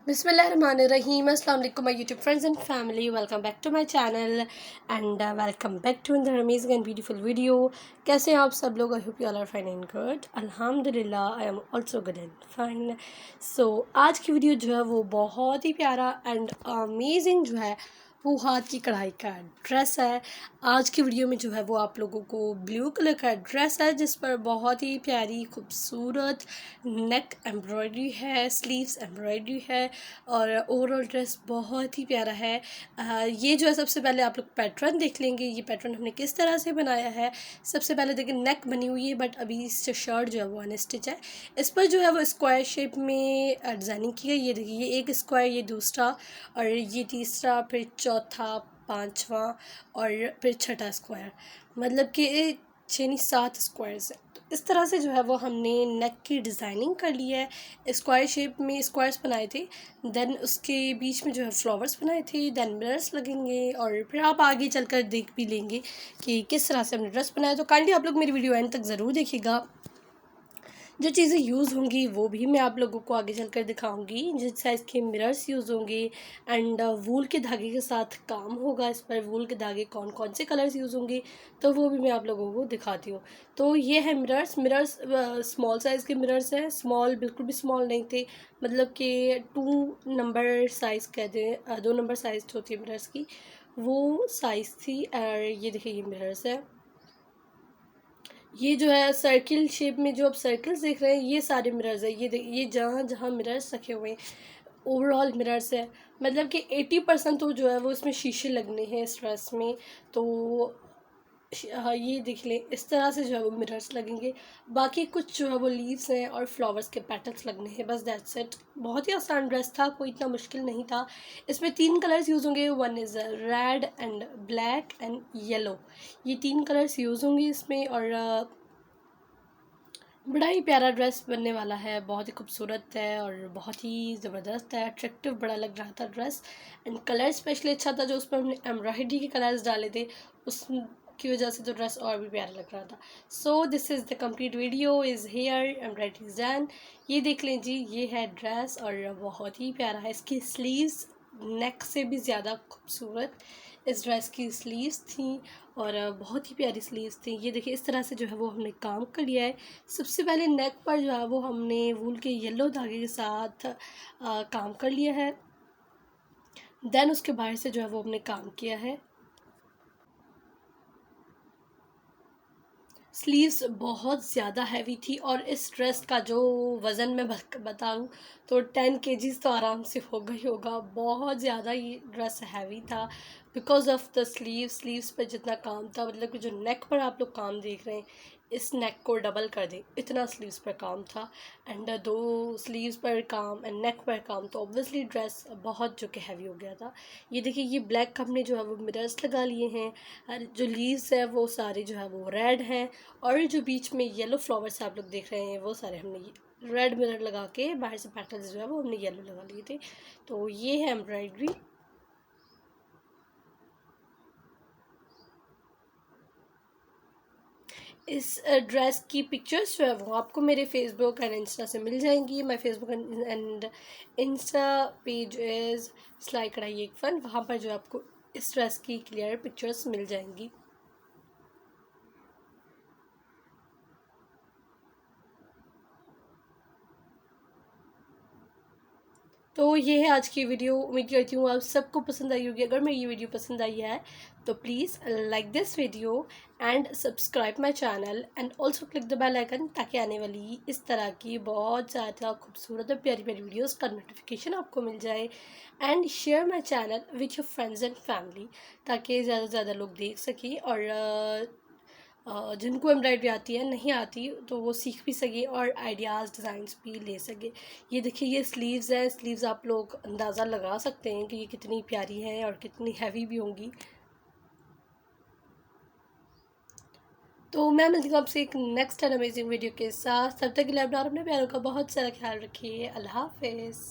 Bismillahirrahmanirrahim. Assalamu alaikum my YouTube friends and family. Welcome back to my channel and welcome back to another amazing and beautiful video. कैसे हैं आप सब लोग? I hope you all are fine and good. Alhamdulillah, I am also good and fine. So आज की video जो है वो बहुत ही प्यारा एंड अमेजिंग जो है वो हाथ की कढ़ाई का ड्रेस है। आज की वीडियो में जो है वो आप लोगों को ब्लू कलर का ड्रेस है जिस पर बहुत ही प्यारी खूबसूरत नेक एम्ब्रॉयडरी है, स्लीव्स एम्ब्रॉयडरी है और ओवरऑल ड्रेस बहुत ही प्यारा है। ये जो है सबसे पहले आप लोग पैटर्न देख लेंगे, ये पैटर्न हमने किस तरह से बनाया है। सबसे पहले देखिए नेक बनी हुई है बट अभी इससे शर्ट जो है वो अनस्टिच है। इस पर जो है वो स्क्वायर शेप में डिज़ाइनिंग की है। ये देखिए, ये एक स्क्वायर, ये दूसरा और ये तीसरा, फिर चौथा, पांचवा और फिर छठा स्क्वायर, मतलब कि 6 नहीं 7 स्क्वायर्स है। तो इस तरह से जो है वो हमने नेक की डिज़ाइनिंग कर ली है। स्क्वायर शेप में स्क्वायर्स बनाए थे, देन उसके बीच में जो है फ्लावर्स बनाए थे, देन मिरर्स लगेंगे और फिर आप आगे चलकर देख भी लेंगे कि किस तरह से हमने ड्रेस बनाया। तो काइंडली आप लोग मेरी वीडियो एंड तक ज़रूर देखिएगा। जो चीज़ें यूज़ होंगी वो भी मैं आप लोगों को आगे चलकर दिखाऊंगी। जिस साइज़ के मिरर्स यूज़ होंगे एंड वूल के धागे के साथ काम होगा। इस पर वूल के धागे कौन कौन से कलर्स यूज़ होंगे तो वो भी मैं आप लोगों को दिखाती हूँ। तो ये है मिरर्स स्मॉल साइज़ के मिरर्स हैं। स्मॉल बिल्कुल भी स्मॉल नहीं थे, मतलब कि 2 नंबर साइज़ कहते हैं, 2 नंबर साइज़ होती है मिरर्स की, वो साइज़ थी। और ये देखिए ये मिरर्स है। ये जो है सर्किल शेप में जो आप सर्कल्स देख रहे हैं ये सारे मिरर्स है। ये जहाँ जहाँ मिरर्स रखे हुए हैं ओवरऑल मिरर्स है, मतलब कि 80% तो जो है वो इसमें शीशे लगने हैं इस ड्रेस में। तो हाँ, ये देख लें, इस तरह से जो है वो मिरर्स लगेंगे। बाकी कुछ जो है वो लीव्स हैं और फ्लावर्स के पेटल्स लगने हैं, बस दैट्स इट। बहुत ही आसान ड्रेस था, कोई इतना मुश्किल नहीं था। इसमें 3 कलर्स यूज़ होंगे, one is red and black and yellow. ये 3 कलर्स यूज़ होंगे इसमें और बड़ा ही प्यारा ड्रेस बनने वाला है। बहुत ही खूबसूरत है और बहुत ही ज़बरदस्त है, अट्रैक्टिव बड़ा लग रहा था ड्रेस। एंड कलर स्पेशली अच्छा था, जो उस पर हमने एम्ब्रॉयडरी के कलर्स डाले थे उसकी वजह से तो ड्रेस और भी प्यारा लग रहा था। So this is the complete video is here embroidery is done. ये देख लें जी, ये है ड्रेस और बहुत ही प्यारा है। इसकी स्लीव्स नेक से भी ज़्यादा खूबसूरत इस ड्रेस की स्लीव्स थी और बहुत ही प्यारी स्लीव्स थी। ये देखिए, इस तरह से जो है वो हमने काम कर लिया है। सबसे पहले नेक पर जो है वो हमने वूल के येलो धागे के साथ काम कर लिया है, देन उसके बाहर से जो है वो हमने काम किया है। स्लीव्स बहुत ज़्यादा हैवी थी और इस ड्रेस का जो वज़न मैं बताऊँ तो 10 kgs तो आराम से होगा ही होगा। बहुत ज़्यादा ये ड्रेस हैवी था बिकॉज ऑफ द स्लीव्स पर जितना काम था, मतलब कि जो नेक पर आप लोग काम देख रहे हैं इस नेक को डबल कर दें इतना स्लीव्स पर काम था। एंड दो स्लीव्स पर काम एंड नेक पर काम, तो ऑब्वियसली ड्रेस बहुत जो कि हैवी हो गया था। ये देखिए, ये ब्लैक हमने जो है वो मिरर्स लगा लिए हैं और जो लीव्स है वो सारे जो है वो रेड हैं और जो बीच में येलो फ्लावर्स आप लोग देख रहे हैं वो सारे हमने रेड मिरर लगा के बाहर से पेटल्स जो है वो हमने येलो लगा लिए थे। तो ये है एम्ब्रॉयडरी। इस ड्रेस की पिक्चर्स जो है वो आपको मेरे फेसबुक एंड इंस्टा से मिल जाएंगी। My Facebook and Insta page is सिलाई कढ़ाई एक फ़न। वहाँ पर जो आपको इस ड्रेस की क्लियर पिक्चर्स मिल जाएंगी। तो ये है आज की वीडियो। उम्मीद करती हूँ आप सबको पसंद आई होगी। अगर मेरी ये वीडियो पसंद आई है तो please like this video and subscribe my channel and also click the bell icon, ताकि आने वाली इस तरह की बहुत ज़्यादा खूबसूरत और प्यारी प्यारी वीडियोस का नोटिफिकेशन आपको मिल जाए। And share my channel with your friends and family, ताकि ज़्यादा से ज़्यादा लोग देख सकें और जिनको एम्ब्रॉयडरी आती है नहीं आती तो वो सीख भी सके और आइडियाज़ डिज़ाइंस भी ले सके। ये देखिए, ये स्लीव्स है। स्लीव्स आप लोग अंदाज़ा लगा सकते हैं कि ये कितनी प्यारी है और कितनी हैवी भी होंगी। तो मैं मिलती हूँ आपसे एक नेक्स्ट एंड अमेजिंग वीडियो के साथ। तब तक के लिए अपना और अपने प्यारों का बहुत सारा ख्याल रखिए। अल्लाह हाफिज़।